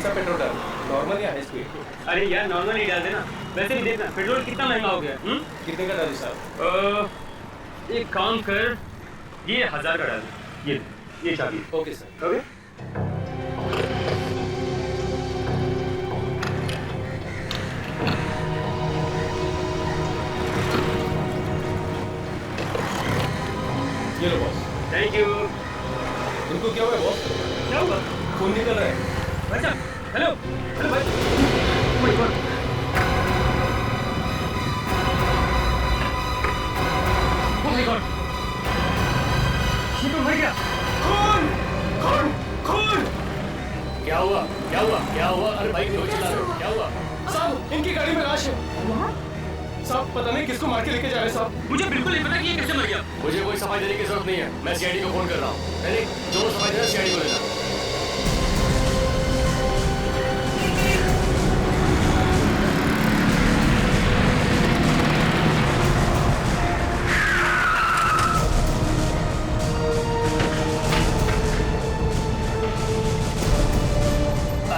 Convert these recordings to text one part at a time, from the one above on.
कौन सा पेट्रोल डाल, नॉर्मल या हाई स्पीड? अरे यार नॉर्मल ही डाल देना। वैसे भी देखना पेट्रोल कितना महंगा हो गया। कितने का डालूं साहब? एक काम कर, ये 1000 का डाल। ये चाबी। Okay sir. ओके। ये लो बॉस। Thank you. इनको क्या हुआ है बॉस? क्या हुआ? खून निकल रहा है। भाई साहब, हेलो हेलो भाई। ओह my God. Oh my God, ये तो मर गया। खून खून खून! क्या हुआ? क्या हुआ? क्या हुआ? अरे भाई क्यों चिल्ला रहे हो? क्या हुआ? साहब इनकी गाड़ी में लाश है। साहब पता नहीं किसको मार के लेके जा रहे हैं साहब। मुझे बिल्कुल नहीं पता कि ये कैसे मर गया। मुझे कोई सफाई देने की जरूरत नहीं है, मैं सीआईडी को फोन कर रहा हूँ। नहीं जो सफाई देना सीआईडी को देना।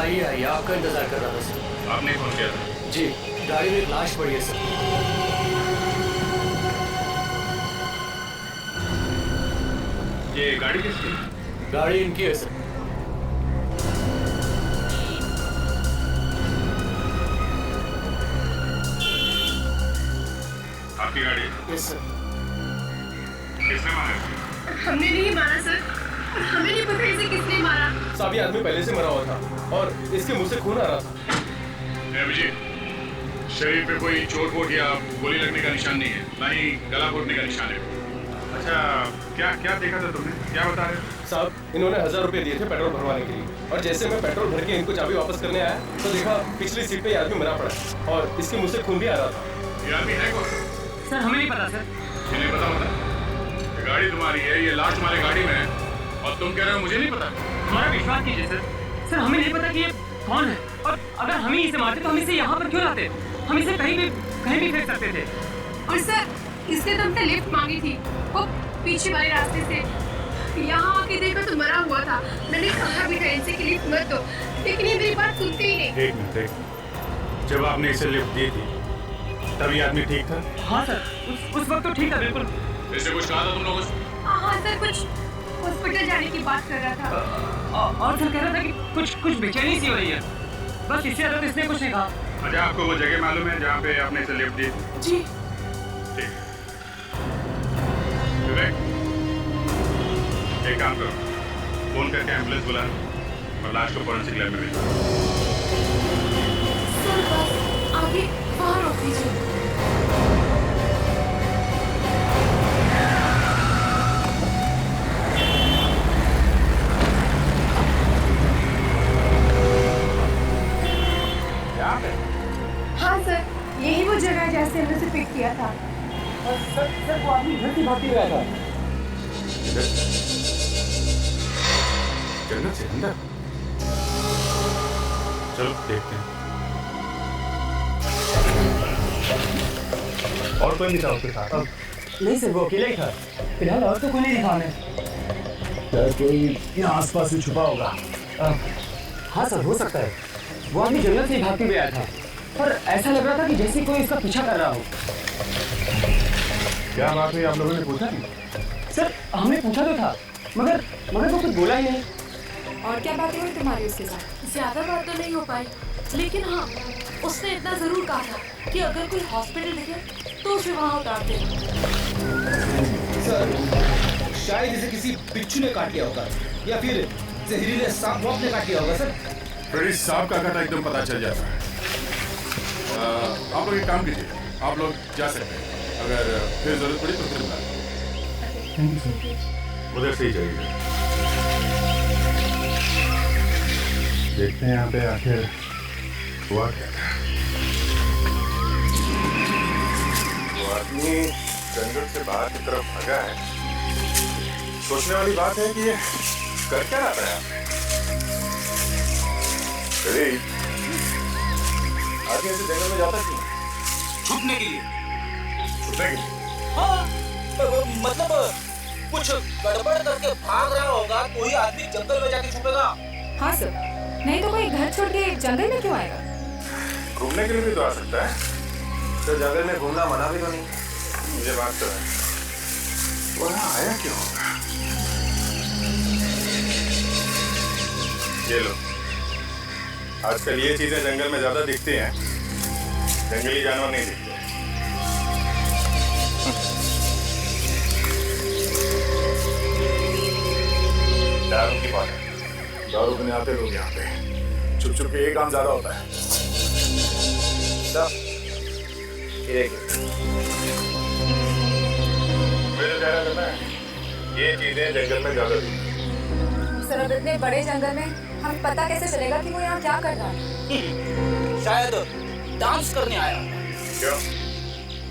आइए आपका इंतजार कर रहा था सर। आपने फोन किया था? जी, गाड़ी में एक लाश पड़ी है सर। ये गाड़ी किसकी? गाड़ी इनकी है सर। आपकी गाड़ी? Yes sir. किसने मारा? हमने नहीं मारा सर, हमें नहीं पता इसे किसने मारा। साहब ये आदमी पहले से मरा हुआ था और इसके मुंह से खून आ रहा था। शरीर पे कोई चोट वोट या गोली लगने का निशान नहीं है, ना ही गला घोटने का निशान है। अच्छा क्या क्या देखा था तुमने, क्या बता रहे हो? साहब इन्होंने 1000 रुपए दिए थे पेट्रोल भरवाने के लिए और जैसे मैं पेट्रोल भर के इनको चाबी वापस करने आया तो देखा पिछली सीट पे ये आदमी मरा पड़ा है और इसके मुंह से खून भी आ रहा था। ये आदमी है कौन? सर हमें नहीं पता सर। मुझे नहीं पता मतलब? ये गाड़ी तुम्हारी है, ये लाश तुम्हारी गाड़ी में है और तुम कह रहे हो मुझे नहीं पता? हमारा विश्वास कीजिए सर। सर हमें नहीं पता कि ये कौन है और अगर हम ही इसे मारते तो हम इसे यहाँ पर क्यों लाते? हम इसे कहीं भी फेंक सकते थे। और सर इसने तो हमसे लिफ्ट मांगी थी, वो पीछे वाले रास्ते से। यहाँ आके देखा तो मरा हुआ था। मैंने कहा भी था इनसे कि लिफ्ट मत दो, लेकिन ये मेरी बात सुनते ही नहीं। एक मिनट, जब आपने इसे लिफ्ट दी थी तब ये आदमी ठीक था? हाँ सर, उस वक्त तो ठीक था बिल्कुल। इससे कुछ कहा था तुम लोगों से? हाँ सर, कुछ हॉस्पिटल जाने की बात कर रहा था। और सर कह रहा था कि कुछ बेचैनी सी हो रही है, बस इससे ज्यादा इसने कुछ नहीं कहा। अच्छा आपको वो जगह मालूम है जहाँ पे आपने इसे लिफ्ट दी? जी। ठीक। विवेक एक काम करो, फोन करके एम्बुलेंस बुला और लाश को फोरेंसिक लैब में भेजो। सर बस आगे वहाँ रोक दीजिए। हाँ सर, यही वो जगह है जहाँ से हमने उसे पिक किया था। सर वो आदमी घर की भागती हुआ था। जन्नत से अंदर? चलो देखते हैं। और कोई नहीं था उसके साथ? नहीं सर, वो अकेला ही था। फिलहाल और तो कोई नहीं दिखा हमें। सर कोई यहाँ आसपास में छुपा होगा। हाँ सर, हो सकता है। वो आदमी जंगल से ही भागते हुए आया था और ऐसा लग रहा था कि जैसे कोई इसका पीछा कर रहा हो। क्या बात हुई, आप लोगों ने पूछा नहीं? सर हमने पूछा तो था, मगर वो कुछ बोला ही नहीं। और क्या बातें हुई तुम्हारी उसके साथ? ज्यादा बात तो नहीं हो पाई, लेकिन हाँ उसने इतना जरूर कहा था कि अगर कोई हॉस्पिटल दिखे तो उसे वहाँ उतार दे। सर शायद इसे किसी बिच्छू ने काट लिया होगा या फिर जहरीले सांप ने काट लिया होगा सर। फिर इस सांप का कटा एकदम पता चल जाता है। आप लोग एक काम कीजिए, आप लोग जा सकते हैं, अगर फिर जरूरत पड़ी तो फिर बुला लीजिए। उधर से ही जाइए। देखते हैं यहाँ पे आखिर हुआ क्या था। वो आदमी जंगल से बाहर की तरफ भागा है। सोचने वाली बात है कि ये कर क्या रहा है आपने? आदमी ऐसे जंगल में जाता क्यों? छुपने के लिए। छुपने के लिए? हाँ मतलब कुछ गड़बड़ करके भाग रहा होगा तो ही आदमी जंगल में जाके छुपेगा। हाँ सर, नहीं तो कोई घर छोड़ के जंगल में क्यों आएगा? घूमने के लिए भी तो आ सकता है। तो जंगल में घूमना मना भी तो नहीं। मुझे बात तो है, वो यहाँ आया क्यों होगा? ये लो, आजकल ये चीजें जंगल में ज्यादा दिखती हैं, जंगली जानवर नहीं दिखते। दारू की बात है, दारू पीने आते लोग यहाँ पे, छुप छुप के एक काम ज्यादा होता है। मुझे ज़्यादा करना है, ये चीजें जंगल में ज्यादा दिखती हैं। सर, अब इतने बड़े जंगल में हम पता कैसे चलेगा कि वो यहाँ क्या कर रहा है? शायद डांस करने आया। क्यों?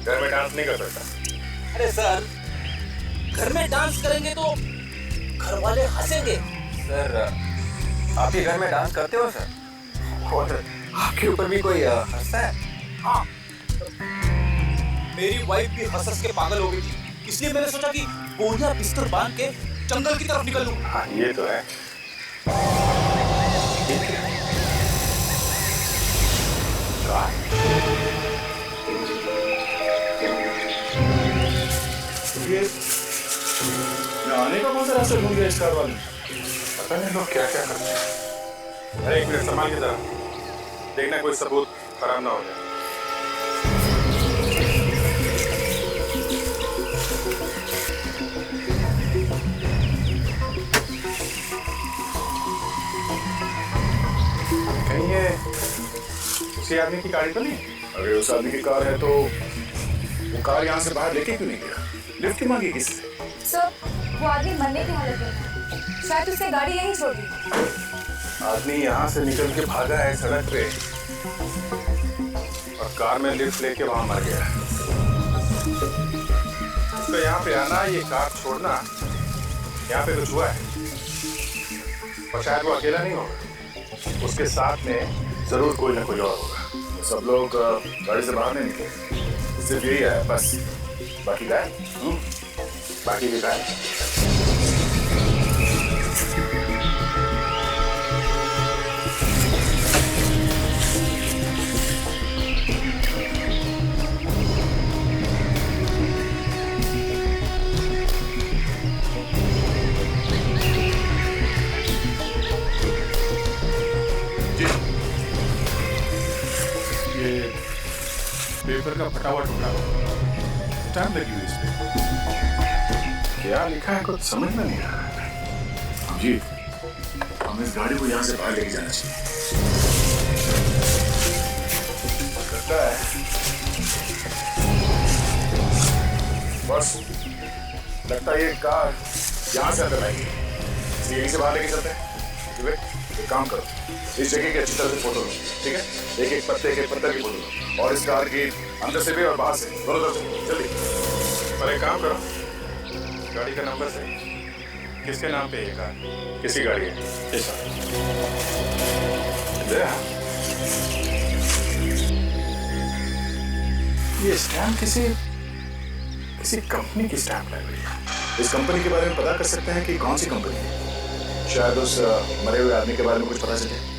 घर में डांस नहीं कर सकता? अरे सर, घर में डांस करेंगे तो घर वाले हंसेंगे। सर, आपके घर में डांस करते हो सर? और आपके ऊपर भी कोई हंसता है? हाँ, मेरी वाइफ भी हंस के पागल हो गई थी, इसलिए मैंने सोचा कि बोरिया बिस्तर बांध के जंगल की तरफ निकल लूं। हाँ, ये तो है। ये आने का कौन सा रास्ता ढूंढ गया इस कार वाले? पता नहीं लोग क्या क्या करते हैं। अरे एक मिनट संभाल के जरा, देखना कोई सबूत खराब ना हो जाए। कहीं ये उसी आदमी की गाड़ी तो नहीं? अगर उस आदमी की कार है तो वो कार यहाँ से बाहर लेके क्यों नहीं गया? लिफ्ट क्यों मांगी किससे? सर, वो आदमी मरने की हालत में है, शायद उसने गाड़ी यहीं छोड़ दी। आदमी यहाँ से निकल के भागा है सड़क पे और कार में लिफ्ट लेके वहां मर गया। तो यहाँ पे आना, ये कार छोड़ना, यहाँ पे कुछ हुआ है और शायद वो अकेला नहीं होगा, उसके साथ में जरूर कोई ना कोई और होगा। सब लोग गाड़ी से बाहर नहीं निकले, सिर्फ यही है बस, बाकी गायब। बाकी भी गायब। पेपर का फटा हुआ टुकड़ा, स्टैम्प लगी हुई इस पे। क्या लिखा है कुछ समझ में नहीं आ रहा। जी, हमें इस गाड़ी को यहाँ से बाहर लेके जाना चाहिए। लगता है बस, लगता है ये कार यहाँ से अंदर आएगी, इसलिए यहीं से बाहर लेके चलते हैं। एक काम करो, इस जगह की अच्छी तरह से फोटो लो, ठीक है? एक एक पत्ते की फोटो लो और इस कार की अंदर से भी और बाहर से दोनों तरफ जल्दी। पर एक काम करो, गाड़ी का नंबर से किसके नाम पे ये कार, किसकी गाड़ी है? ये स्टैम्प किसी कंपनी की स्टैम्प लग रही है। इस कंपनी के बारे में पता कर सकते हैं कि कौन सी कंपनी है? शायद उस मरे हुए आदमी के बारे में कुछ पता चले।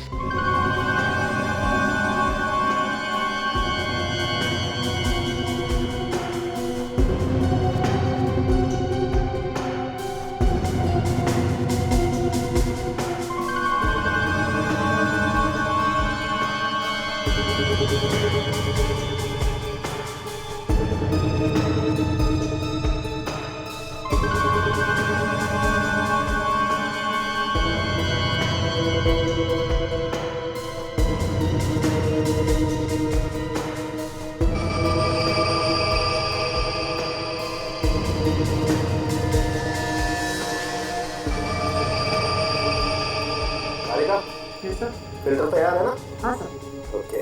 फिल्टर तैयार है ना? हाँ सर। ओके।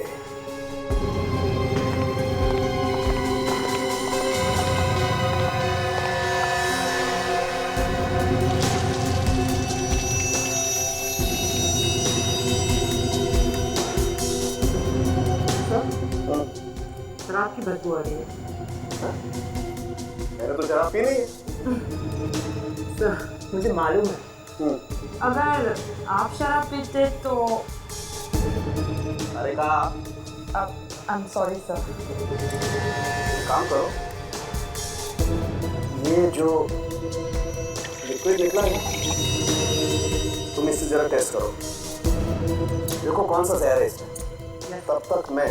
शराब की बदबू आ रही है। मैंने तो शराब पी नहीं है। सर, मुझे मालूम है। अगर आप शराब पीते तो अरे कहा आई एम सॉरी सर। काम करो, ये जो लिक्विड निकला है तुम इससे जरा टेस्ट करो, देखो कौन सा जहर है इसमें। तब तक मैं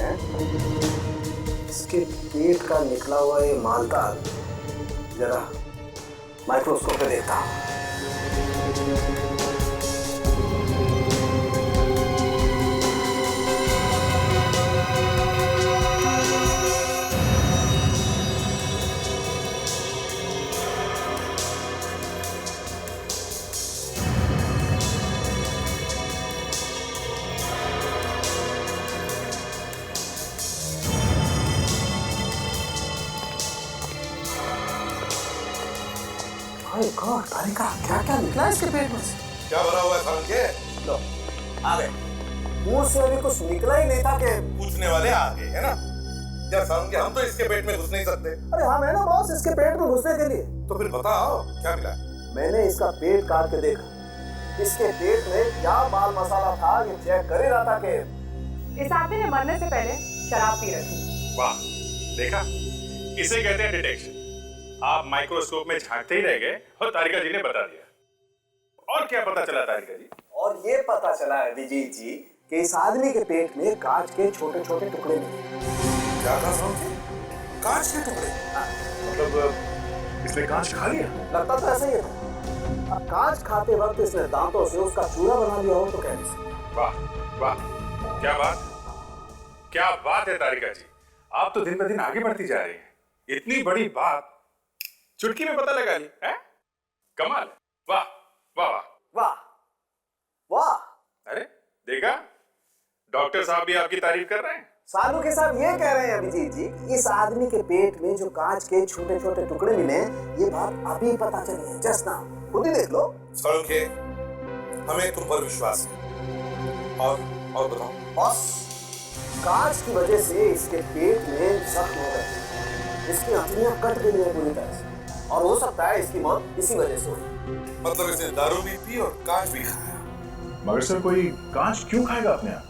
इसके पेट का निकला हुआ ये मालदार जरा माइक्रोस्कोप पे देखता हूँ। गॉड, तारिका क्या क्या निकला इसके पेट में से? क्या भरा हुआ है सालन के? लो आ गए, मुंह से अभी कुछ निकला ही नहीं था कि पूछने वाले आ गए, है ना? क्या सालन के हम तो इसके पेट में घुस नहीं सकते। अरे हाँ मैं ना बॉस इसके पेट में घुसने के लिए। तो फिर बताओ क्या मिला? मैंने इसका पेट काट के देखा, इसके पेट में क्या माल मसाला था ये चेक कर ही रहा था कि इस आदमी ने मरने से पहले शराब पी रखी। वाह, देखा, इसे कहते हैं डिटेक्शन। आप माइक्रोस्कोप में झांकते ही रह गए और तारिका जी ने बता दिया। और क्या पता चला तारिका जी? और ये पता चला है विजीत जी कि इस आदमी के पेट में कांच के छोटे छोटे टुकड़े मिले। क्या था समझे? कांच के टुकड़े? मतलब इसने कांच खा लिया? लगता तो ऐसा ही था। अब कांच खाते वक्त इसने दांतों से उसका चूरा बना लिया हो तो कहने से। वाह वाह, क्या बात, क्या बात है तारिका जी। आप तो दिन ब दिन आगे बढ़ती जा रही हैं। इतनी बड़ी बात चुटकी में पता लगा ली है? कमाल, वाह वाह वाह वाह वाह। अरे देखा, डॉक्टर साहब भी आपकी तारीफ कर रहे हैं। सालू के साहब ये कह रहे हैं अभिजीत जी, इस आदमी के पेट में जो कांच के छोटे छोटे टुकड़े मिले ये बात अभी पता चली है, जस्ट नाउ, खुद ही देख लो। सालू के, हमें तुम पर विश्वास है। और बताओ बॉस, कांच की वजह से इसके पेट में जख्म हो गए, इसकी हड्डियां कट गई हैं पूरी तरह से, और हो सकता है इसकी मौत इसी वजह से हुई। मतलब इसने दारू भी पी और कांच भी खाया। मगर सर कोई कांच क्यों खाएगा अपने आप?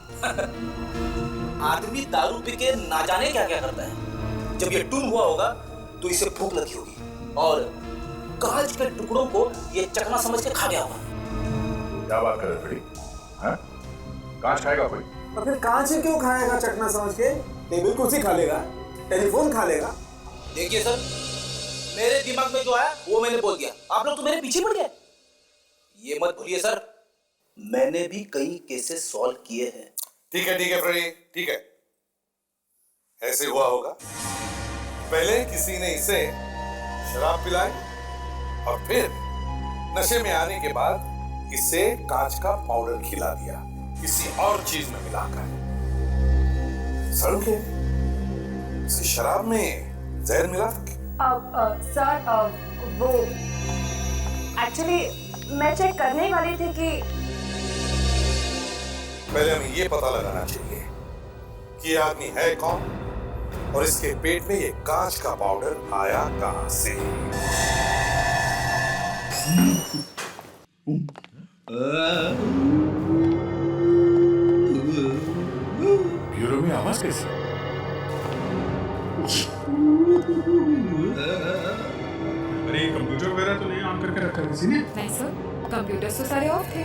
आदमी दारू पी के ना जाने क्या क्या करता है। जब ये टून हुआ होगा तो इसे भूख लगी होगी और कांच के टुकड़ों को ये चकना समझ के खा गया होगा। क्या बात कर रहे बड़ी? हाँ? कांच खाएगा कोई? और फिर कांच ही क्यों खाएगा चकना समझ के? टेबल कुर्सी खा लेगा, टेलीफोन खा लेगा। देखिए सर, मेरे दिमाग में जो आया वो मैंने बोल दिया, आप लोग तो मेरे पीछे पड़ गए। ये मत भूलिए सर, मैंने भी कई केसेस सॉल्व किए हैं। ठीक है फ्रेडी, ठीक है। ऐसे हुआ होगा, पहले किसी ने इसे शराब पिलाई और फिर नशे में आने के बाद इसे कांच का पाउडर खिला दिया किसी और चीज में मिलाकर। सड़क है, इसे शराब में जहर मिला था। सर वो एक्चुअली मैं चेक करने ही वाली थी कि पहले हमें ये पता लगाना चाहिए कि ये आदमी है कौन और इसके पेट में ये कांच का पाउडर आया कहां से। ब्यूरो में आवाज कैसी? अरे कंप्यूटर वगैरह तो नहीं ऑन करके रखा किसी ने? नहीं सर, कंप्यूटर तो सारे ऑफ थे।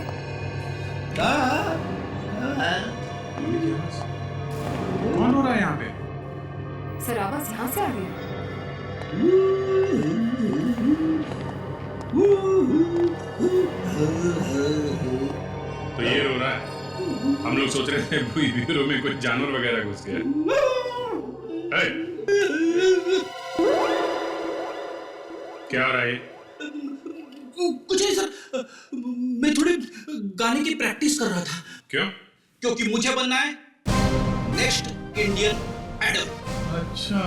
कौन हो रहा है यहाँ पे? सर आवाज यहाँ से आ रही है। तो ये रो रहा है। हम लोग सोच रहे थे ब्यूरो में कुछ जानवर वगैरह घुस गया। क्या हो रहा है? कुछ नहीं सर, मैं थोड़ी गाने की प्रैक्टिस कर रहा था। क्यों? क्योंकि मुझे बनना है नेक्स्ट इंडियन आइडल। अच्छा,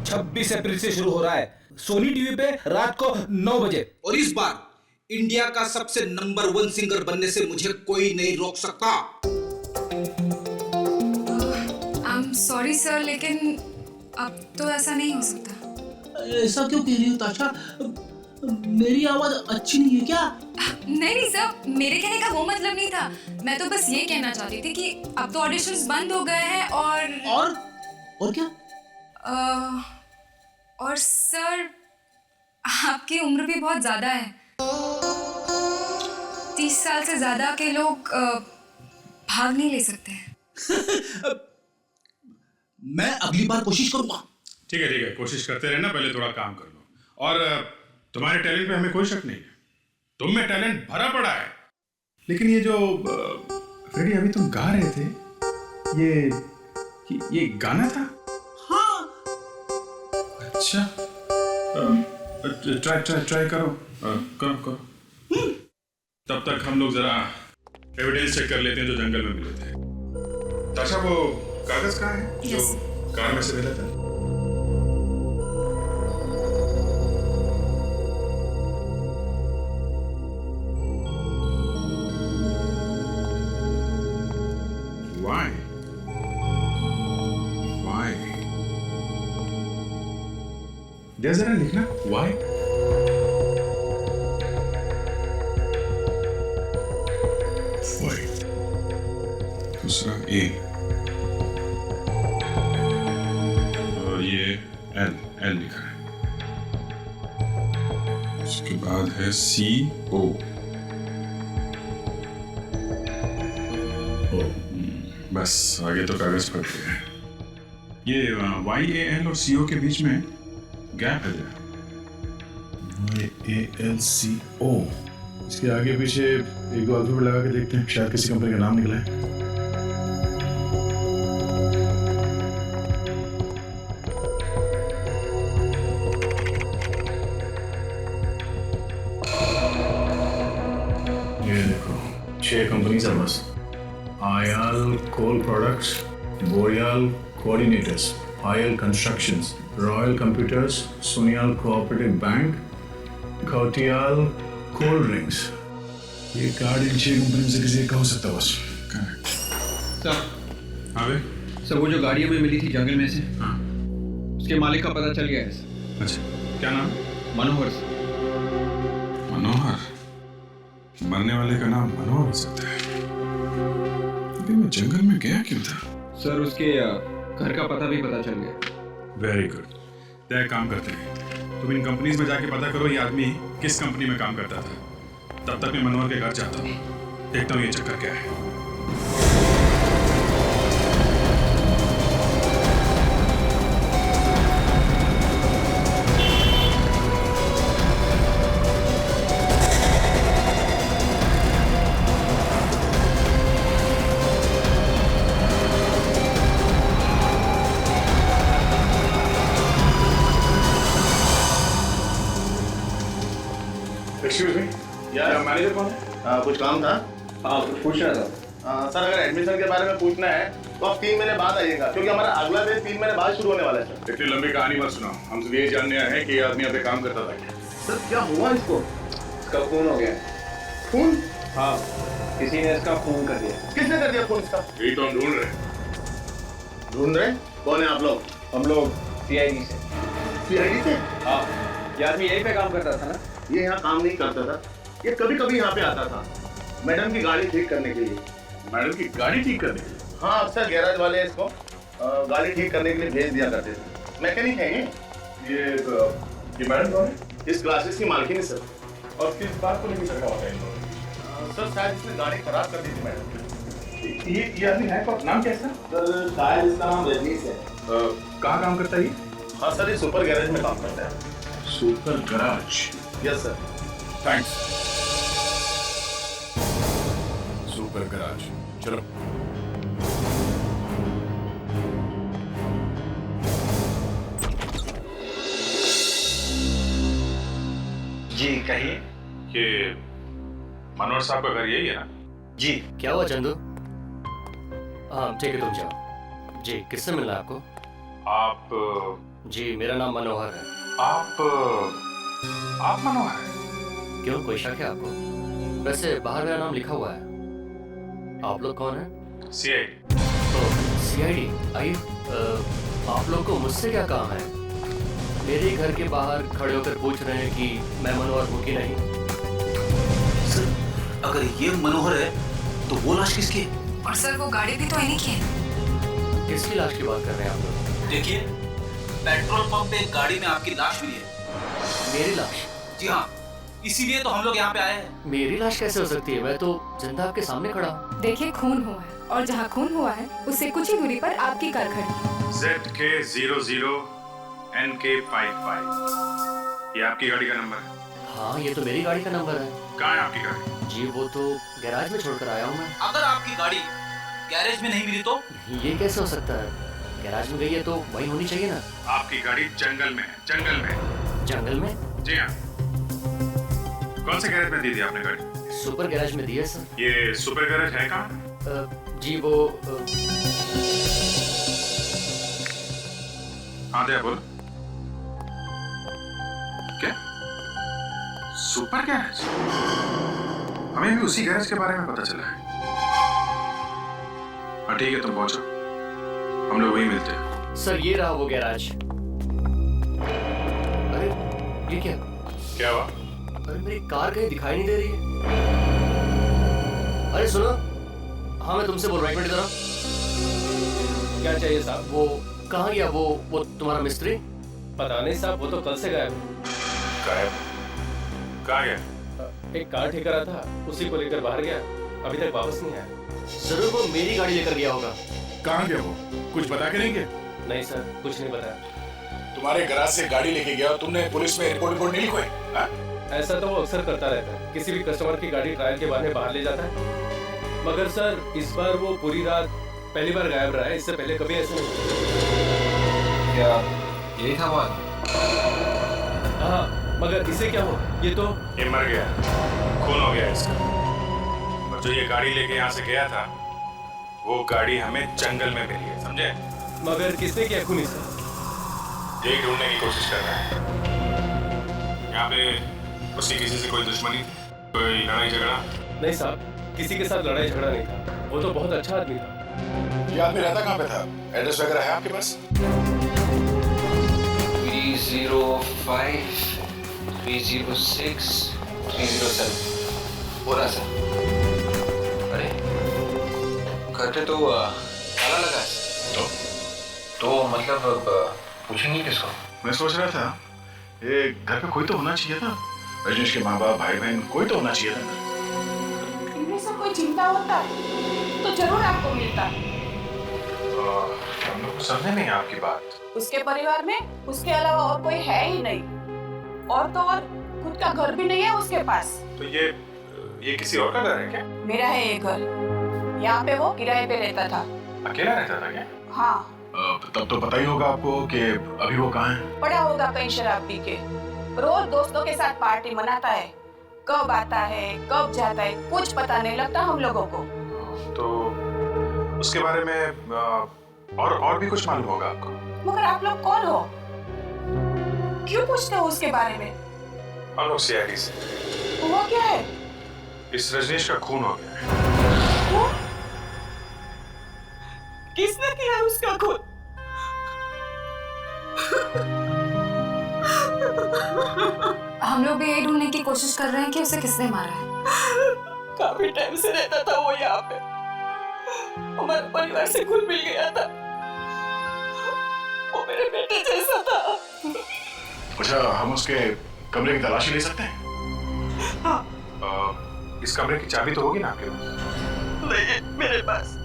26 अप्रैल से शुरू हो रहा है सोनी टीवी पे रात को 9 बजे। और इस बार इंडिया का सबसे नंबर 1 सिंगर बनने से मुझे कोई नहीं रोक सकता। आई एम सॉरी सर, लेकिन अब तो ऐसा नहीं हो सकता। ऐसा क्यों कह रही हो ताशा? मेरी आवाज अच्छी नहीं है क्या? नहीं सर, मेरे कहने का वो मतलब नहीं था। मैं तो बस ये कहना चाहती थी कि अब तो ऑडिशंस बंद हो गए हैं और क्या? और सर आपकी उम्र भी बहुत ज्यादा है। 30 साल से ज्यादा के लोग भाग नहीं ले सकते हैं। मैं अगली बार कोशिश करूंगा। ठीक है, कोशिश करते रहना, पहले थोड़ा काम कर लो। और तुम्हारे टैलेंट पे हमें कोई शक नहीं है, तुम में टैलेंट भरा पड़ा है। लेकिन ये जो फ्रेडी अभी तुम गा रहे थे, ये गाना था? हाँ। अच्छा, ट्राई करो। करो। तब तक हम लोग जरा एविडेंस चेक कर लेते हैं जो जंगल में मिले थे। ताशा, वो कागज कहाँ है जो कार में से मिला था? Why? जरा लिखना why? दूसरा ए और ये एल लिखा है। उसके बाद है CO। बस आगे तो कागज पर है। ये YAL और CO के बीच में गैप है। YALCO, इसके आगे पीछे एक दो अल्फाबेट लगा के देखते हैं, शायद किसी कंपनी का नाम निकला है। ये देखो 6 कंपनी है बस। आयाल कोल प्रोडक्ट्स, बोरियाल कोऑर्डिनेटर्स, आयल कंस्ट्रक्शंस, रॉयल कंप्यूटर्स, सोनियाल कोऑपरेटिव बैंक, खौटियाल कोल्ड ड्रिंक्स। ये कार्ड इन 6 कंपनी से किसी का हो सकता है बस। सर। हाँ भाई। सर, वो जो गाड़ी हमें मिली थी जंगल में से, हाँ, उसके मालिक का पता चल गया है सर। अच्छा, क्या नाम? मनोहर। मनोहर? मरने वाले का नाम मनोहर हो सकता है, लेकिन मैं जंगल में गया क्यों था? सर, उसके घर का पता भी पता चल गया। Very good. तो एक काम करते हैं, तुम इन कंपनीज में जाके पता करो ये आदमी किस कंपनी में काम करता था। तब तक मैं मनोहर के घर जाता हूँ, देखता हूँ ये चक्कर क्या है। एक्सक्यूज मी, यार मैनेजर कौन है? कुछ काम था? हाँ, कुछ पूछ रहा था। सर, अगर एडमिशन के बारे में पूछना है तो आप 3 महीने बाद आइएगा, क्योंकि हमारा अगला बैच 3 महीने बाद शुरू होने वाला है सर। इतनी लंबी कहानी मत सुनाओ, हम सिर्फ ये जानने आए हैं कि ये आदमी यहाँ पे काम करता था। सर, क्या हुआ इसको? इसका खून हो गया। खून? हाँ, किसी ने इसका खून कर दिया। किसने कर दिया खून इसका? यही तो हम ढूंढ रहे। कौन है आप लोग? हम लोग CID से। CID से? हाँ, ये आदमी यहीं पे काम करता था ना? ये यहाँ काम नहीं करता था, ये कभी कभी यहाँ पे आता था मैडम की गाड़ी ठीक करने के लिए। मैडम की गाड़ी ठीक करने के लिए? हाँ, अक्सर गैराज वाले इसको गाड़ी ठीक करने के लिए भेज दिया करते थे। मैकेनिक है ये मैडम कौन है? इस क्लासेस की मालकिन है सर। और किस बात को लेकर चक्का होता है इन लोगों? सर, शायद इसने गाड़ी खराब कर दी थी मैडम। ये आदमी है कौन? नाम क्या है इसका? सर, शायद इसका नाम रजनीश है। कहाँ काम करता है ये? हाँ सर, ये सुपर गैरेज में काम करता है। Super garage? Yes sir. Thanks. Super garage, चलो। जी कहिए। ये मनोहर साहब का घर यही है ना? जी। क्या हुआ चंदू? हाँ ठीक है, तुम जाओ। जी, किससे मिलना है आपको? आप? जी, मेरा नाम मनोहर है। आप मनोहर हैं? क्यों, कोई शक है आपको? वैसे बाहर मेरा नाम लिखा हुआ है। आप लोग कौन हैं? CID। CID? आइए, आप लोग को मुझसे क्या काम है? मेरे घर के बाहर खड़े होकर पूछ रहे हैं कि मैं मनोहर हूँ कि नहीं। सर, अगर ये मनोहर है तो वो लाश किसकी है? और सर वो गाड़ी भी तो इन्हीं की है। किसकी लाश की बात कर रहे हैं आप लोग? देखिए, पेट्रोल पंप पे गाड़ी में आपकी लाश मिली है। मेरी लाश? जी हाँ, इसीलिए तो हम लोग यहाँ पे आए हैं। मेरी लाश कैसे हो सकती है? मैं तो जिंदा आपके सामने खड़ा हूँ। देखिए खून हुआ है और जहाँ खून हुआ है उससे कुछ ही दूरी पर आपकी कार खड़ी है। ZK00NK55 ये आपकी गाड़ी का नंबर है? हाँ, ये तो मेरी गाड़ी का नंबर है। कहाँ है आपकी गाड़ी? जी वो तो गैराज में छोड़कर आया हूँ मैं। अगर आपकी गाड़ी गैरेज में नहीं मिली तो? ये कैसे हो सकता है? गैराज में गई है तो वही होनी चाहिए ना। आपकी गाड़ी जंगल में है, जंगल में। जंगल में? जी हाँ। कौन से गैरेज में दी थी आपने गाड़ी? सुपर गैराज में दी है सर। ये सुपर गैरेज है कहाँ? जी वो हाँ दे बोलो। क्या? Super garage? हमें भी उसी गैरेज के बारे में पता चला है। हाँ ठीक है, तुम पहुंचो, हम लोग वहीं मिलते हैं। सर ये रहा वो गैराज। अरे ये क्या? क्या हुआ? अरे मेरी कार कहीं दिखाई नहीं दे रही है। अरे सुनो, हाँ मैं तुमसे बोल रहा हूँ, एक मिनट इधर आओ। क्या चाहिए साहब? वो कहाँ गया वो तुम्हारा मिस्त्री? पता नहीं साहब, वो तो कल से गायब है। गायब? कहाँ गया? एक कार ठेका रहा था, उसी को लेकर बाहर गया, अभी तक वापस नहीं आया। जरूर वो मेरी गाड़ी लेकर गया होगा। कहाँ गया वो? कुछ बता के नहीं गया? नहीं सर, कुछ नहीं बताया। तुम्हारे गैराज से गाड़ी लेके गया और तुमने पुलिस में रिपोर्ट नहीं लिखवाई? ऐसा तो वो अक्सर करता रहता है, किसी भी कस्टमर की गाड़ी ट्रायल के बहाने बाहर ले जाता है। मगर सर इस बार वो पूरी रात पहली बार गायब रहा है, इससे पहले कभी ऐसा नहीं। क्या यही था बात? हाँ, मगर इसे क्या हुआ? ये मर गया, खून हो गया इसका। और जो ये गाड़ी लेके यहाँ से गया था, वो गाड़ी हमें जंगल में मिली है, समझे? मगर किसने किया खून इसे? यही ढूंढने की कोशिश कर रहा है। यहाँ पे उसकी किसी से कोई दुश्मनी, कोई लड़ाई झगड़ा? नहीं साहब, किसी के साथ लड़ाई झगड़ा नहीं था, वो तो बहुत अच्छा आदमी था। ये आदमी रहता कहाँ पे था? एड्रेस वगैरह है आपके पास? 305 306 307 हो रहा सर। अरे घर पे तो ताला लगा है। तो मतलब पूछेंगे किसको? मैं सोच रहा था ये घर पे कोई तो होना चाहिए था, रजनीश के माँ बाप, भाई बहन, कोई तो होना चाहिए था। इनमें से कोई चिंता होता तो जरूर आपको मिलता। हम लोग को समझे नहीं आपकी बात। उसके परिवार में उसके अलावा और कोई है ही नहीं, और तो और खुद का घर भी नहीं है उसके पास। तो ये किसी और का घर है क्या? मेरा है ये घर, यहाँ पे वो किराए पे रहता था। अकेला रहता था क्या? हाँ। तब तो पता ही होगा आपको कि अभी वो कहाँ है। पड़ा होगा कहीं शराब पी के, रोज दोस्तों के साथ पार्टी मनाता है, कब आता है कब जाता है कुछ पता नहीं लगता हम लोगों को। तो उसके बारे में और भी कुछ मालूम होगा आपको? मगर आप लोग कौन हो? क्यों पूछते हो उसके बारे में? हम लोग सीआईडी से। हुआ क्या है? इस रजनीश का खून हो गया है। किसने किया उसका खून? हम लोग भी यही ढूंढने की कोशिश कर रहे हैं कि उसे किसने मारा है। काफी टाइम से रहता था वो यहाँ पे, हमारे परिवार से घुल मिल गया था, वो मेरे बेटे जैसा था। अच्छा, हम उसके कमरे की तलाशी ले सकते हैं? हाँ। इस कमरे की चाबी तो होगी ना आपके पास? नहीं है मेरे पास।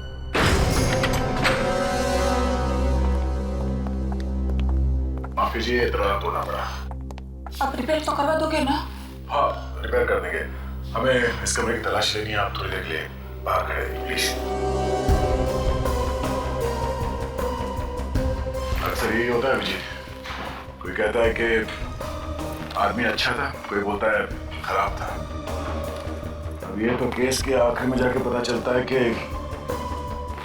माफ कीजिए, इतना तोड़ना पड़ा। आप रिपेयर तो करवा दोगे ना? हाँ, रिपेयर कर देंगे। हमें इस कमरे की तलाश लेनी है, आप थोड़ी देर के लिए बाहर खड़े रहिए प्लीज। अक्सर यही होता है विजय, कोई कहता है कि आदमी अच्छा था, कोई बोलता है खराब था। अब ये तो केस के आखिर में जाके पता चलता है कि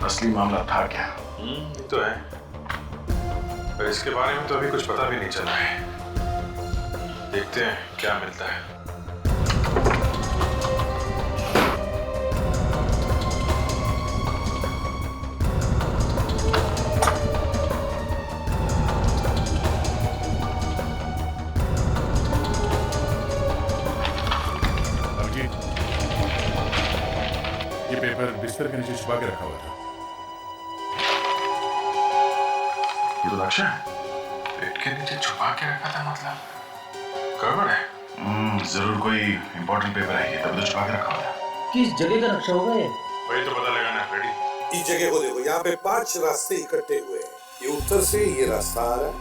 असली मामला था क्या। ये तो है, पर इसके बारे में तो अभी कुछ पता भी नहीं चला है। देखते हैं क्या मिलता है। ये पेपर बिस्तर के नीचे छुपा के रखा हुआ था। ये तो लक्ष्य है। पेट के नीचे छुपा के रखा था मतलब गड़बड़ है। जरूर कोई इंपॉर्टेंट पेपर है, तभी तो छुपा के रखा हुआ था। किस जगह का नक्शा होगा ये? वही तो पता लगाना है रेडी। इस जगह को देखो, यहाँ पे 5 रास्ते इकट्ठे हुए हैं। ये उत्तर से ये रास्ता आ रहा है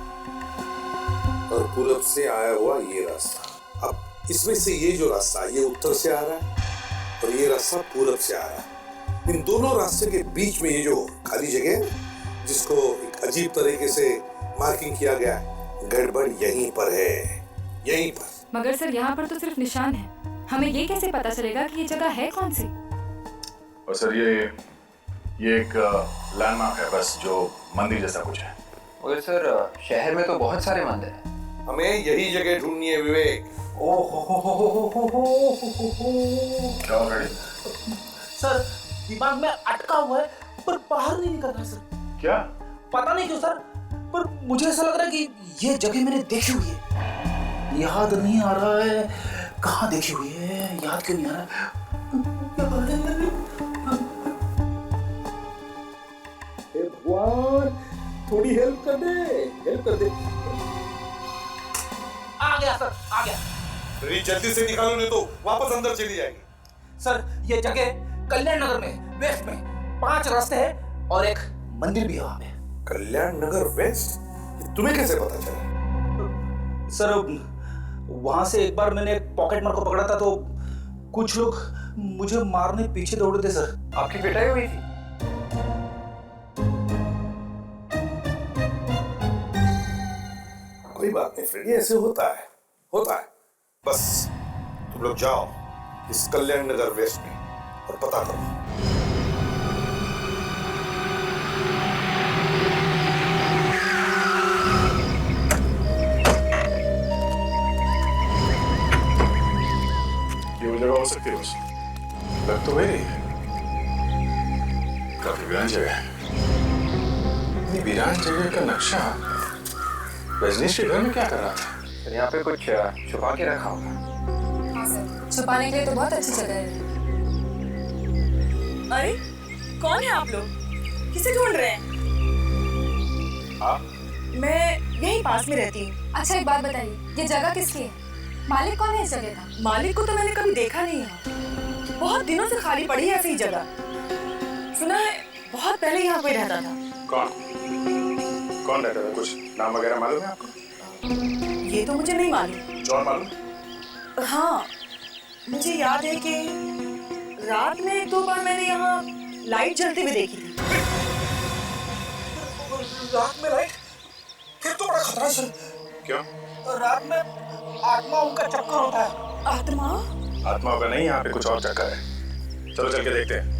और पूरब से आया हुआ ये रास्ता। अब इसमें से ये जो रास्ता ये उत्तर से आ रहा है और ये रास्ता पूरब से आ रहा है। इन दोनों रास्ते के बीच में ये जो खाली जगह है, जिसको एक अजीब तरीके से मार्किंग किया गया है, गड़बड़ यहीं पर है, यहीं पर। मगर सर यहाँ पर तो सिर्फ निशान है, हमें ये कैसे पता चलेगा कि ये जगह है कौन सी? और सर ये एक लैंडमार्क है बस, जो मंदिर जैसा कुछ है। मगर सर शहर में तो बहुत सारे मंदिर हैं। हमें यही जगह ढूंढनी है विवेक। क्या ऑलरेडी? सर दिमाग में अटका हुआ है पर बाहर नहीं निकल रहा सर। क्या? पता नहीं क्यों सर, पर मुझे ऐसा लग रहा है कि ये जगह मैंने देखी हुई है। याद नहीं आ रहा है कहाँ देखी हुई है, याद क्यों नहीं आ रहा है? भगवान थोड़ी हेल्प कर दे, हेल्प कर दे। आ गया सर, आ गया। अरे जल्दी से निकालो, नहीं तो वापस अंदर चली जाएगी। सर ये जगह कल्याण नगर में वेस्ट में 5 रास्ते हैं और एक मंदिर भी है वहाँ पे। कल्याण नगर वेस्ट? तुम्हें कैसे पता चला? सर वहां से एक बार मैंने एक पॉकेट मार को पकड़ा था तो कुछ लोग मुझे मारने पीछे दौड़े थे सर। आपकी पिटाई हुई थी? कोई बात नहीं फ्रेंड, ऐसे होता है, होता है। बस तुम लोग जाओ इस कल्याण नगर वेस्ट में और पता करो। ये वो जगह हो सकती है बस। लग तो वही है। काफी वीरान जगह है। ये वीरान जगह का नक्शा रजनीश के घर में क्या कर रहा था? सर यहाँ पे कुछ छुपा के रखा होगा। हाँ सर, छुपाने के लिए तो बहुत अच्छी जगह है। अरे कौन है आप लोग? किसे ढूंढ रहे हैं? आप? मैं यहीं पास में रहती हूँ। अच्छा एक बात बताइए, ये जगह किसकी है? मालिक कौन है इस जगह का? मालिक को तो मैंने कभी देखा नहीं है। बहुत दिनों से खाली पड़ी है ऐसी जगह। सुना है बहुत पहले यहाँ कोई रहता था। कौन रहता था? कुछ नाम वगैरह मालूम है आपको? ये तो मुझे नहीं मालूम। जॉन मालूम? हाँ मुझे याद है कि रात में 1-2 बार मैंने यहाँ लाइट जलते हुए देखी थी। रात में लाइट? फिर तो बड़ा खतरा है सर। क्यों? रात में आत्माओं का चक्कर होता है। आत्मा? आत्माओं का नहीं, यहाँ पे कुछ और चक्कर है। चलो चल के देखते हैं।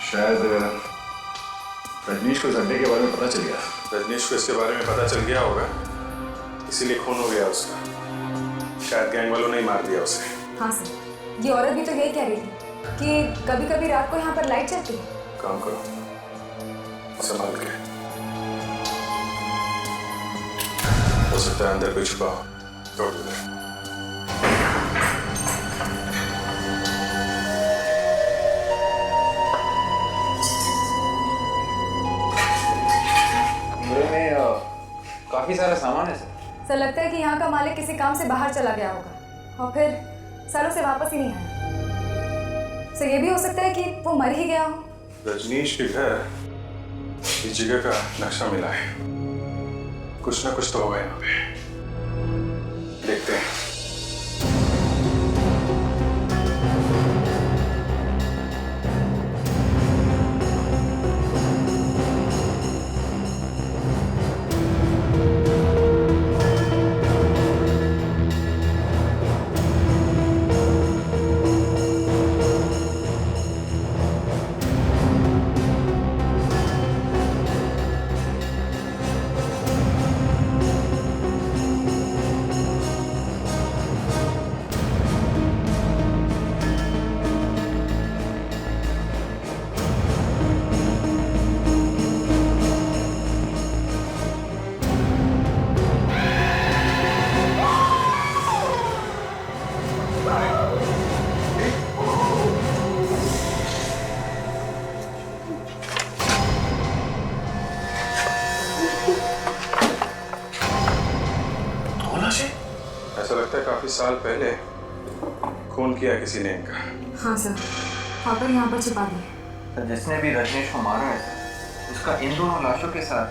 शायद रजनीश को इस अड्डे के बारे में पता चल गया। रजनीश को इसके बारे में पता चल गया होगा, इसीलिए खून हो गया उसका। शायद गैंग वालों ने ही मार दिया उसे। हाँ सर, ये औरत भी तो यही कह रही थी कि कभी कभी रात को यहाँ पर लाइट चलती है। काम करो, संभाल के। हो सकता है अंदर कोई छुपा हो, तोड़ दो। काफी सारा सामान है सर। सर लगता है कि यहाँ का मालिक किसी काम से बाहर चला गया होगा और फिर सालों से वापस ही नहीं आया। सर ये भी हो सकता है कि वो मर ही गया हो। रजनीश के घर इस जगह का नक्शा मिला है, कुछ ना कुछ तो होगा यहाँ पे। देखते हैं। काफी साल पहले खून किया किसी ने इनका। हाँ सर, पापा यहाँ पर छुपा दिए। सर जिसने भी रजनीश को मारा है सर, उसका इन दोनों लाशों के साथ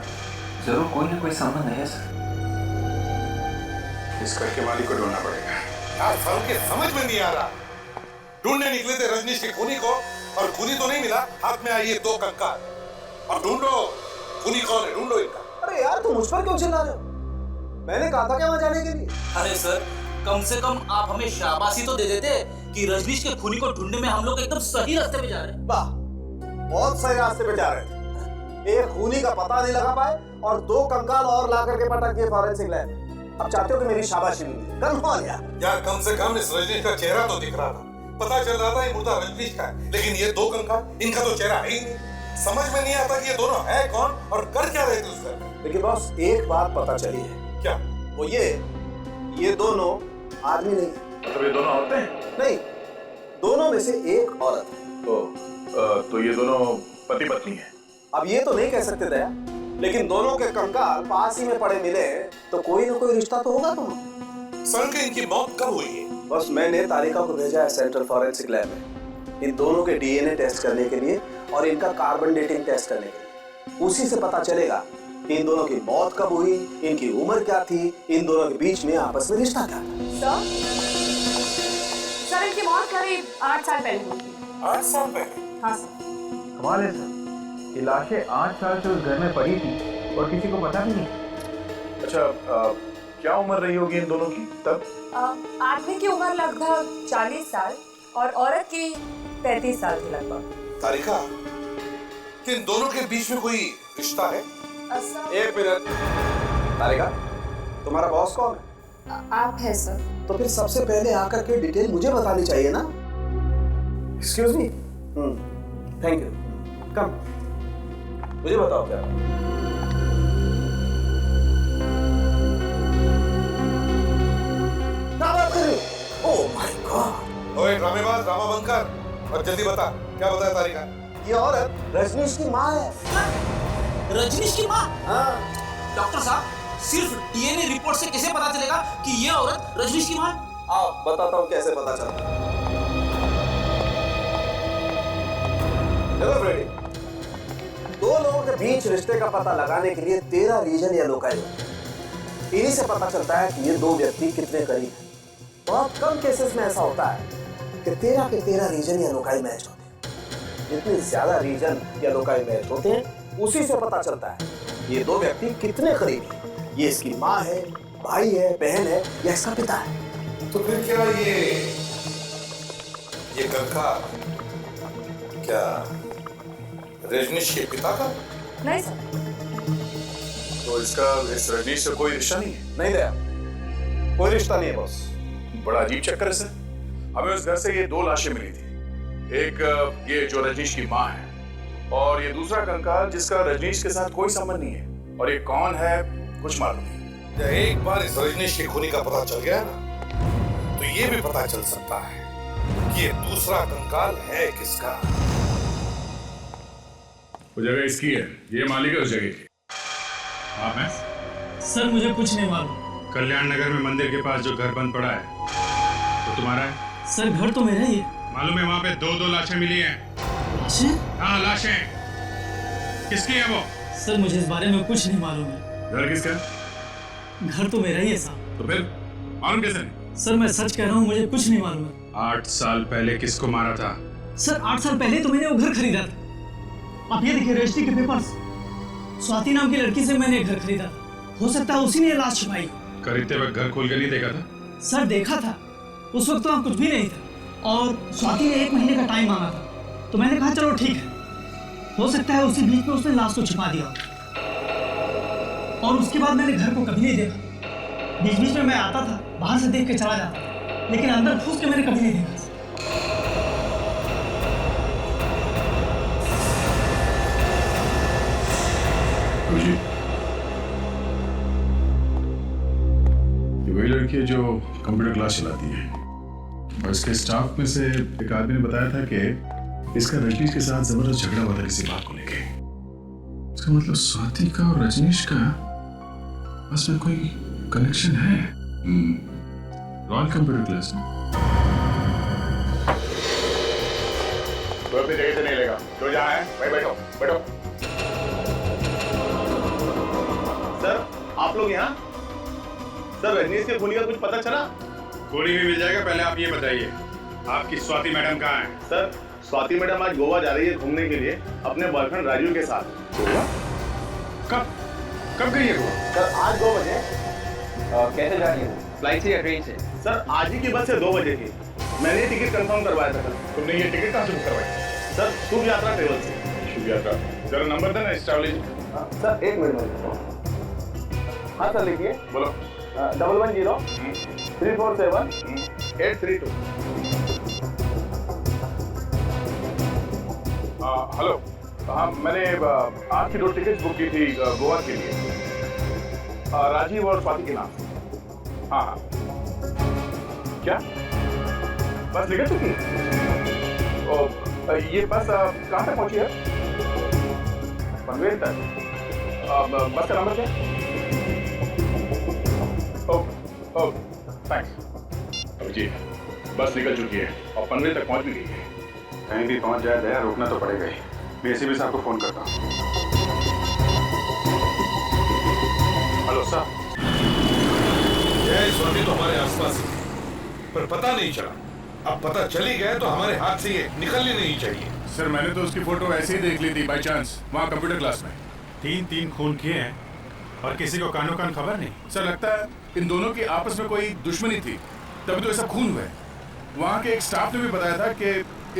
जरूर कोई ना कोई संबंध है सर। इस घर के मालिक को ढूंढना पड़ेगा। यार सालों के समझ में नहीं आ रहा। ढूंढने निकले थे रजनीश के खूनी को और खूनी तो नहीं मिला, हाथ में आई ये 2 कंकाल। अब ढूंढो खूनी कौन है, ढूंढो इनका। अरे यार तुम मुझ पर क्यों चिल्ला रहे हो? मैंने कहा था क्या वहां जाने के लिए? अरे सर कम से कम आप हमें शाबाशी तो दे देते कि रजनीश के खूनी को ढूंढने में हम लोग एकदम सही रास्ते पे जा रहे हैं। वाह, बहुत सही रास्ते पे जा रहे थे। एक खूनी का पता नहीं लगा पाए और 2 कंकाल और ला करके पटक दिए फॉरेंसिक लैब में। अब चाहते हो कि मेरी शाबाशी मिले? कमाल यार कम से कम इस रजनीश का चेहरा तो दिख रहा था, पता चल रहा था ये मुर्दा रजनीश का है, लेकिन ये 2 कंकाल, इनका तो चेहरा है ही नहीं। समझ में नहीं आता कि ये दोनों है कौन और कर क्या रहे थे उस घर में। लेकिन बॉस एक बात पता चली है। क्या? वो ये दोनों आदमी नहीं है। मतलब ये दोनों औरतें हैं? नहीं, दोनों में से एक औरत है। तो ये दोनों पति पत्नी हैं। अब ये तो नहीं कह सकते दया, लेकिन दोनों के कंकाल पास ही में पड़े मिले तो कोई ना कोई रिश्ता तो होगा। तुम सर इनकी मौत कब हुई है? बस मैंने तारिका को भेजा है सेंट्रल फॉरेंसिक लैब में इन दोनों के डीएनए टेस्ट करने के लिए और इनका कार्बन डेटिंग टेस्ट करने के लिए। उसी से पता चलेगा कि इन दोनों की मौत कब हुई, इनकी उम्र क्या थी, इन दोनों के बीच में आपस में रिश्ता क्या था। सर इनकी मौत करीब 8 साल पहले हुई थी। 8 साल पहले? हाँ सर। कमाल है सर, ये लाशें 8 साल से उस घर में पड़ी थी और किसी को पता भी नहीं। अच्छा, क्या उम्र रही होगी इन दोनों की तब? आदमी की उम्र लगभग 40 साल और औरत की 35 साल की लगभग। तारिका, कि इन दोनों के बीच में कोई रिश्ता है? एक मिनट तारिका, तुम्हारा बॉस कौन है? आप है सर। तो फिर सबसे पहले आकर के डिटेल मुझे बतानी चाहिए ना। Excuse me. Thank you. Come, मुझे बताओ क्या बात कर रहे हो? Oh my god. ओए ड्रामेबाज, ड्रामा बंद कर और जल्दी बता, क्या बताया तारिका? ये औरत रजनीश की माँ है। रजनीश की माँ? हाँ। डॉक्टर साहब सिर्फ डीएनए रिपोर्ट से कैसे पता चलेगा कि ये औरत रजनीश की माँ है? आओ बताता हूँ कैसे पता चलता है। हेलो फ्रेडी, 2 लोगों के बीच रिश्ते का पता लगाने के लिए 13 रीजन या लोकाई होते हैं। इन्हीं से पता चलता है कि ये 2 व्यक्ति कितने करीब हैं। बहुत कम केसेस में ऐसा होता है कि 13 के 13 रीजन या लोकाई मैच होते हैं। जितने ज्यादा रीजन या लोकाई मैच होते हैं उसी से पता चलता है ये 2 व्यक्ति कितने करीब हैं। ये इसकी माँ है, भाई है, बहन है या इसका पिता है। तो फिर क्या ये कंकाल क्या रजनीश के पिता का? नहीं सर। तो इसका इस रजनीश से कोई रिश्ता नहीं है? नहीं दया, कोई रिश्ता नहीं है बॉस। बड़ा अजीब चक्कर है सर। हमें उस घर से ये 2 लाशें मिली थी, एक ये जो रजनीश की माँ है और ये दूसरा कंकाल जिसका रजनीश के साथ कोई संबंध नहीं है। और ये कौन है कुछ मालूम नहीं। जब एक बार इस रजनीश की खूनी का पता चल गया ना, तो ये भी पता चल सकता है कि ये दूसरा कंकाल है किसका। वो जगह इसकी है, ये मालिक है उस जगह की। आप हैं? सर मुझे कुछ नहीं मालूम। कल्याण नगर में मंदिर के पास जो घर बंद पड़ा है तो तुम्हारा है? सर घर तो मेरा ही है। मालूम है वहाँ पे 2 लाशें मिली हैं। लाशें? हाँ लाशें। किसकी है वो? सर मुझे इस बारे में कुछ नहीं मालूम है। घर किसका? घर तो मेरा ही है साहब। तो फिर मालूम कैसे नहीं? सर मैं सच कह रहा हूँ, मुझे कुछ नहीं मालूम है। 8 साल पहले किसको मारा था? सर 8 साल पहले तो मैंने वो घर खरीदा था। आप ये देखिए रजिस्ट्री के पेपर्स। स्वाति नाम की लड़की से मैंने घर खरीदा था। हो सकता है उसी ने लाश छुपाई। खरीदते वक्त घर खोल के नहीं देखा था? सर देखा था, उस वक्त तो वहाँ कुछ भी नहीं था और स्वाति ने 1 महीने का टाइम मांगा था तो मैंने कहा चलो ठीक है। हो सकता है उसी बीच में उसने लाश को छुपा दिया और उसके बाद मैंने घर को कभी नहीं देखा। बीच बीच में मैं आता था, बाहर से देख के चला जाता था, लेकिन अंदर घुस के मैंने कभी नहीं देखा। ये वही लड़की है जो कंप्यूटर क्लास चलाती है और इसके स्टाफ में से एक आदमी ने बताया था कि इसका रजनीश के साथ जबरदस्त झगड़ा हुआ था किसी बात को लेके। इसका मतलब स्वाति का और रजनीश का बस में कोई कनेक्शन है। रॉयल कंप्यूटर क्लास में। तो अपनी जगह से नहीं लेगा, जो जहाँ है भाई बैठो बैठो। सर आप लोग यहाँ? सर रजनीश के खूनी का कुछ पता चला? गोली भी मिल जाएगा, पहले आप ये बताइए आपकी स्वाति मैडम कहाँ है? सर स्वाति मैडम आज गोवा जा रही है घूमने के लिए अपने बॉयफ्रेंड राजू के साथ। गोवा? कब गई है गोवा? सर आज 2 बजे। कैसे जा रही है? फ्लाइट से या ट्रेन से? सर आज ही की बस से 2 बजे की। मैंने टिकट कंफर्म करवाया था सर। तुमने ये टिकट कहाँ से बुक करवाई? सर शुभ यात्रा ट्रेवल से। शुभ यात्रा, जरा नंबर देना इस ट्रैवल एजेंट। Sir 1 minute. हाँ सर लिखिए। बोलो। 110 347 832। हेलो, हाँ मैंने आज की 2 टिकट बुक की थी गोवा के लिए, राजीव और स्वाति के नाम। हाँ हाँ। क्या बस निकल चुकी है? ये बस कहाँ तक पहुंची है? पनवेल तक। बस का नंबर क्या? Okay thanks. अभिजीत, बस निकल चुकी है और पनवेल तक पहुंच भी गई है। कहीं भी पहुंच जाए दया, रोकना तो पड़ेगा ही। मैं एसीपी साहब को फोन करता हूँ। Hello sir. यह स्वाति तो हमारे आसपास ही है, पर पता नहीं चला। अब पता चली गए तो हमारे हाथ से ये निकलनी नहीं चाहिए। सर मैंने तो उसकी फोटो ऐसे ही देख ली थी बाय चांस, वहाँ कंप्यूटर क्लास में। 3 खून किए हैं और किसी को कानो कान खबर नहीं। सर लगता है इन दोनों की आपस में कोई दुश्मनी थी, तभी तो ऐसा खून हुआ है। वहाँ के एक स्टाफ ने भी बताया था कि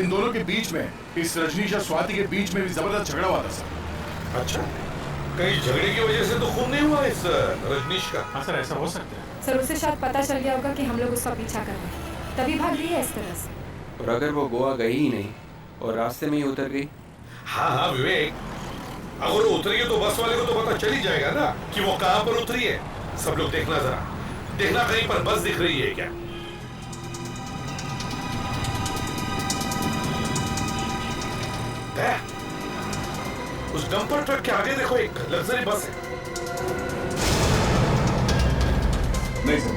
इन दोनों के बीच में, इस रजनीश और स्वाति के बीच में भी जबरदस्त झगड़ा हुआ था सर। अच्छा, कहीं झगड़े की वजह से तो खून नहीं हुआ इस रजनीश का? हाँ सर, ऐसा हो सकता है। सर उसे शायद पता चल गया होगा कि हम लोग उसका पीछा कर रहे हैं, तभी भाग रही है इस तरह से। और अगर वो गोवा गई ही नहीं और रास्ते में ही उतर गई? हाँ हाँ विवेक, अगर वो उतरी तो बस वाले को तो पता चल ही जाएगा ना कि वो कहाँ पर उतरी है। सब लोग देखना, जरा देखना कहीं पर बस दिख रही है क्या? उस डंपर ट्रक के आगे देखो, एक लग्जरी बस है। नहीं सर।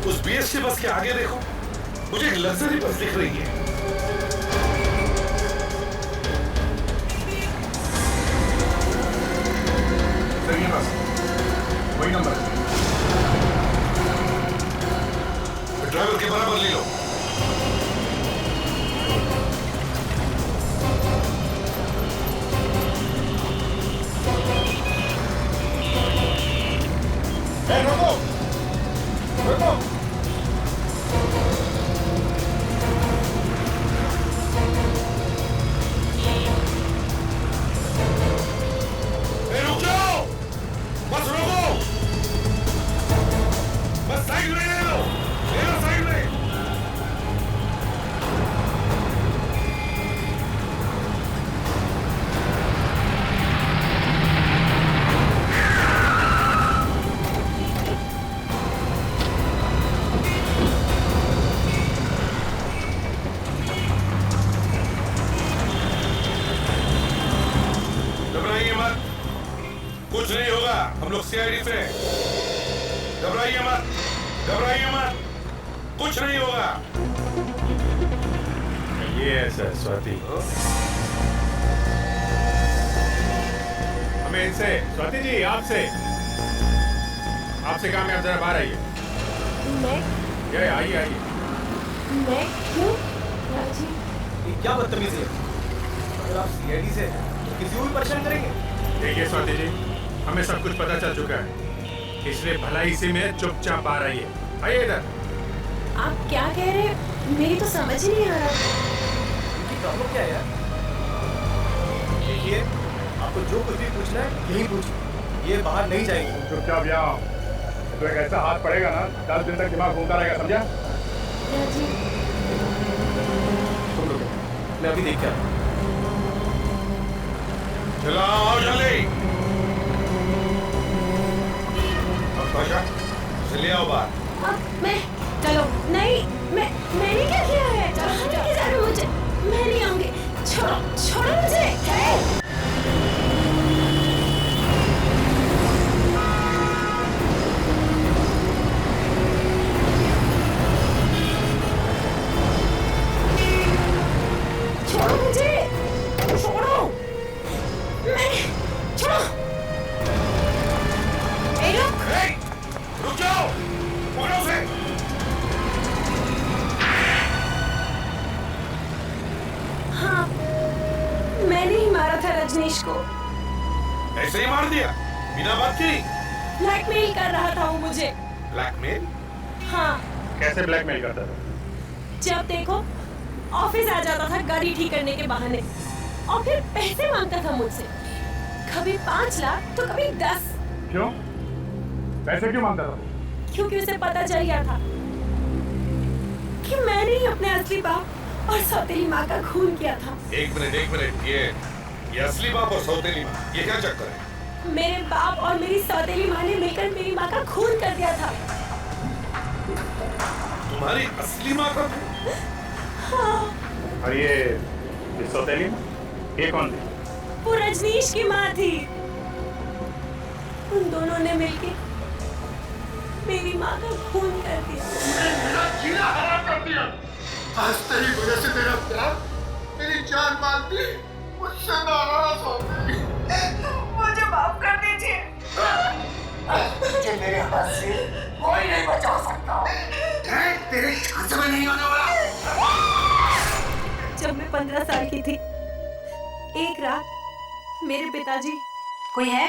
उस बीएसटी बस के आगे देखो, मुझे एक लग्जरी बस दिख रही है। सर ये बस वही नंबर है। ड्राइवर के बराबर ले लो। रोको रुको। रुक जाओ, बस रोको, बस साइड में ले लो साइड में। घबराइए मत, कुछ नहीं होगा, हम लोग सीआईडी से हैं। घबराइए मत, घबराइए मत, कुछ नहीं होगा। ये है सर स्वाति। हमें इनसे, स्वाति जी आपसे काम है, आप जरा बाहर आइए। मैं? आइए आइए। मैं क्यों? राजी, ये क्या बदतमीजी है? अगर आप सीआईडी से हैं तो किसी को भी परेशान करेंगे? देखिए स्वाति जी, हमें सब कुछ पता चल चुका है, इसलिए भलाई इसी में चुपचाप बाहर आइए। आइए इधर। आप क्या कह रहे हैं? मेरी तो समझ ही नहीं आ रहा। इनकी प्रॉब्लम क्या है यार? देखिए, आपको जो कुछ भी पूछना है यही पूछिए, ये बाहर नहीं जाएंगे। चुपचाप यहाँ, तो एक ऐसा हाथ पड़ेगा ना 10 दिन तक दिमाग घूमता रहेगा, समझा? तुम लोग, मैं अभी देख के आता हूँ। चलो आओ जल्दी। अब भाषा चलिए आओ बाहर। अब मैं चलो नहीं, मैंने क्या किया है? मुझे मैं नहीं आऊंगी। छोड़ो छोड़ो मुझे। छोड़ो मुझे, छोड़ो, छोड़ो। रुक जाओ, पकड़ो उसे। हाँ, मैंने ही मारा था रजनीश को। ऐसे ही मार दिया बिना बात की? ब्लैकमेल कर रहा था वो मुझे। ब्लैकमेल? हाँ, कैसे ब्लैकमेल करता था? जब देखो ऑफिस आ जाता था गाड़ी ठीक करने के बहाने और फिर पैसे मांगता था मुझसे, कभी 5 लाख तो कभी 10। क्यों? पैसे क्यों मांगता था? क्योंकि उसे पता चल गया था कि मैंने ही अपने असली बाप और सौतेली माँ का खून किया था। एक मिनट, ये असली बाप और सौतेली माँ, ये क्या चक्कर है? मेरे बाप और मेरी सौतेली माँ ने मिलकर मेरी माँ का खून कर दिया था। तुम्हारी असली माँ का? हाँ। और ये सौतेली माँ, ये कौन थी? वो रजनीश की माँ थी। उन दोनों ने मिलकर मेरी माँ का खून कर दिया। मेरा जीना हराम कर दिया। आज तेरी वजह से मेरा प्यार, मेरी जान मारती, मुझसे नाराज हो गई। मुझे माफ कर दीजिए। तुझे मेरे हाथ से कोई नहीं बचा सकता। तेरे हाथ में नहीं होने वाला। जब मैं 15 साल की थी, एक रात मेरे पिताजी। कोई है?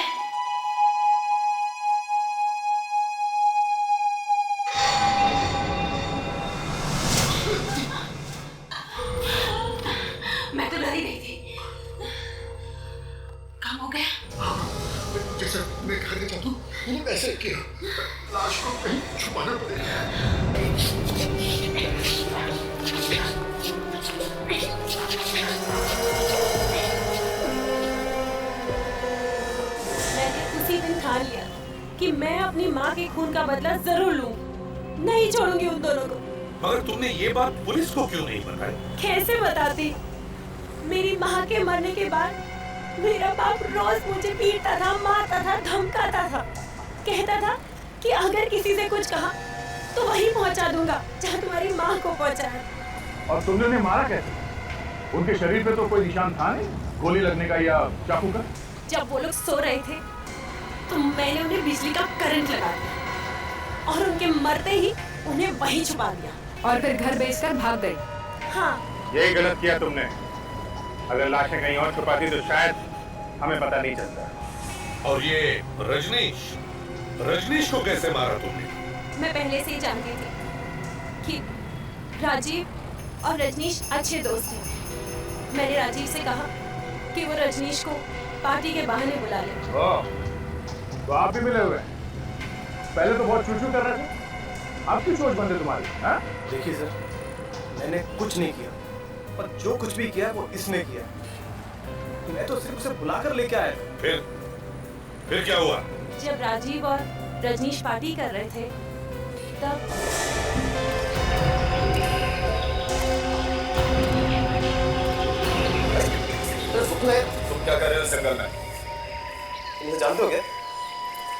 मैं तो डरी गई थी। काम हो गया? जैसे मैं घर के जादू वैसे किया। लाश को कहीं छुपाना पड़ेगा। मैंने उसी दिन ठान लिया कि मैं अपनी माँ के खून का बदला जरूर लूं। नहीं छोड़ूंगी उन दोनों को। मगर तुमने ये बात पुलिस को क्यों नहीं बताई? कैसे बताती? मेरी माँ के मरने के बाद मेरा बाप रोज मुझे पीटता था, मारता था, धमकाता था। कहता था कि अगर किसी से कुछ कहा तो वहीं पहुंचा दूंगा जहाँ तुम्हारी माँ को पहुंचा है। और तुमने उन्हें मारा कैसे? उनके शरीर पे तो कोई निशान था नहीं, गोली लगने का या चाकू का? जब वो लोग सो रहे थे तो मैंने उन्हें बिजली का करंट लगा दिया और उनके मरते ही उन्हें वहीं छुपा दिया और फिर घर बेचकर भाग गई। हाँ, यही गलत किया तुमने। अगर लाशें कहीं और छुपाती तो शायद हमें पता नहीं चलता। और ये रजनीश को कैसे मारा तुमने? मैं पहले से ही जानती थी कि राजीव और रजनीश अच्छे दोस्त हैं। मैंने राजीव से कहा कि वो रजनीश को पार्टी के बहाने बुला ले। तो आप भी मिले हुए हैं? पहले तो बहुत चूचू कर रहे थे, अब की सोच बंद है तुम्हारी? हाँ? देखिए सर, मैंने कुछ नहीं किया और जो कुछ भी किया वो इसने किया। मैं तो सिर्फ उसे बुलाकर लेके आया। फिर क्या हुआ? जब राजीव और रजनीश पार्टी कर रहे थे तब तुम क्या कर रहे हो इस जंगल में? मुझे जानते हो क्या?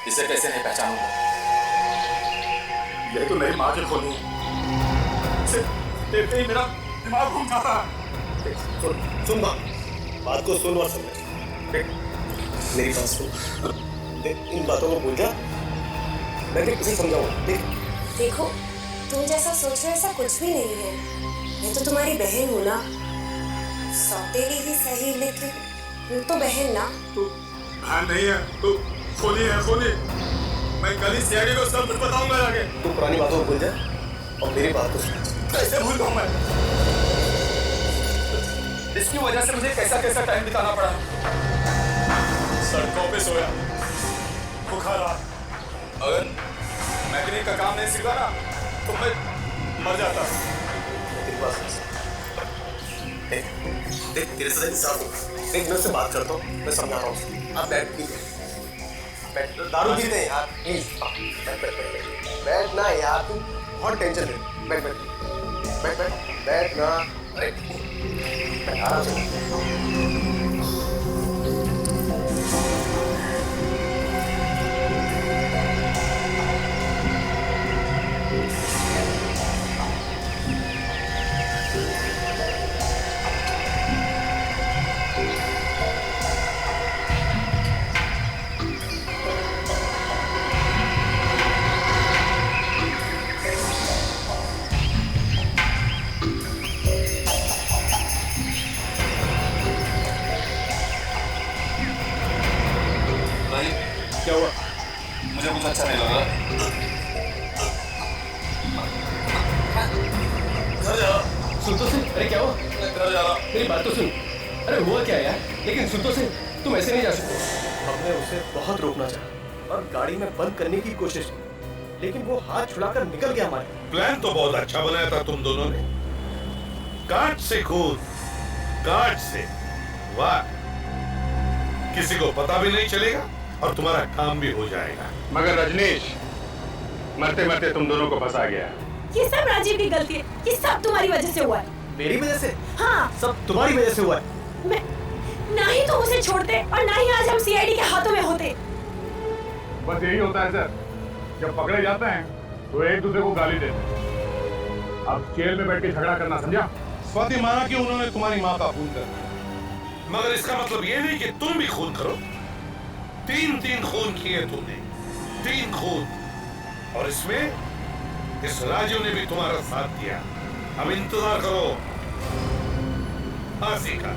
इसे कैसे नहीं पहचानूंगा? ये तो मेरी माँ के खून है। इसे देखते ही मेरा दिमाग घूम जाता है। सुन बात को सुन और समझ। मेरी बात सुन। इन बातों को भूल जा। मैं तुझे समझाऊंगा। देखो, तुम जैसा सोच रहे हो ऐसा कुछ भी नहीं है। मैं तो तुम्हारी बहन हूँ ना। सौतेली ही सही, लेकिन वो तो बहन ना। तू बहन नहीं है, तू खूनी है, खूनी। मैं कल ही सीआईडी को सब कुछ बताऊंगा आगे। तू पुरानी बातों को भूल जा और मेरी बात को सुन। कैसे भूल जाऊं मैं? इसकी वजह से मुझे कैसा कैसा टाइम बिताना पड़ा। सड़कों पे सोया, बुखार रहा। अगर मैकेनिक का काम नहीं सीखा ना तो मैं मर जाता। तेरी बात सुन। देख तेरे से इंसाफ हो। देख मैं उससे बात करता हूँ, मैं समझा रहा हूँ। आप बैठ बैठ, दारू पीते हैं यार। बैठ ना यार, तू बहुत टेंशन है। बैठ बैठ बैठ बैठ बैठ ना। आराम से क्या हुआ? मुझे कुछ अच्छा नहीं लगा। घर जा। सुन तो सही, अरे क्या हुआ? घर जा रहा। मेरी बात तो सुन। अरे हुआ क्या यार? लेकिन सुन तो सही, तुम ऐसे नहीं जा सकते। हमने उसे बहुत रोकना चाहा और गाड़ी में बंद करने की कोशिश की, लेकिन वो हाथ छुड़ाकर निकल गया हमारे। प्लान तो बहुत अच्छा बनाया था तुम दोनों ने। काट से कूद, काट से वाह, किसी को पता भी नहीं चलेगा और तुम्हारा काम भी हो जाएगा। मगर रजनीश, मरते मरते तुम दोनों को फंसा गया। ये सब राजीव की गलती है, ये सब तुम्हारी वजह से हुआ है। मेरी वजह से? हाँ, सब तुम्हारी वजह से हुआ है। मैं ना ही तुम उसे छोड़ते और ना ही आज हम सीआईडी के हाथों में होते। बस यही होता है सर, जब पकड़े जाते हैं तो एक दूसरे को गाली देते हैं। अब जेल में बैठ के झगड़ा करना समझा? स्वाति माना कि उन्होंने तुम्हारी माँ का खून कर, मगर इसका मतलब ये नहीं कि तुम भी खून करो। 3 खून किए तुमने, 3 खून, और इसमें इस राजू ने भी तुम्हारा साथ दिया। अब इंतजार करो फांसी का।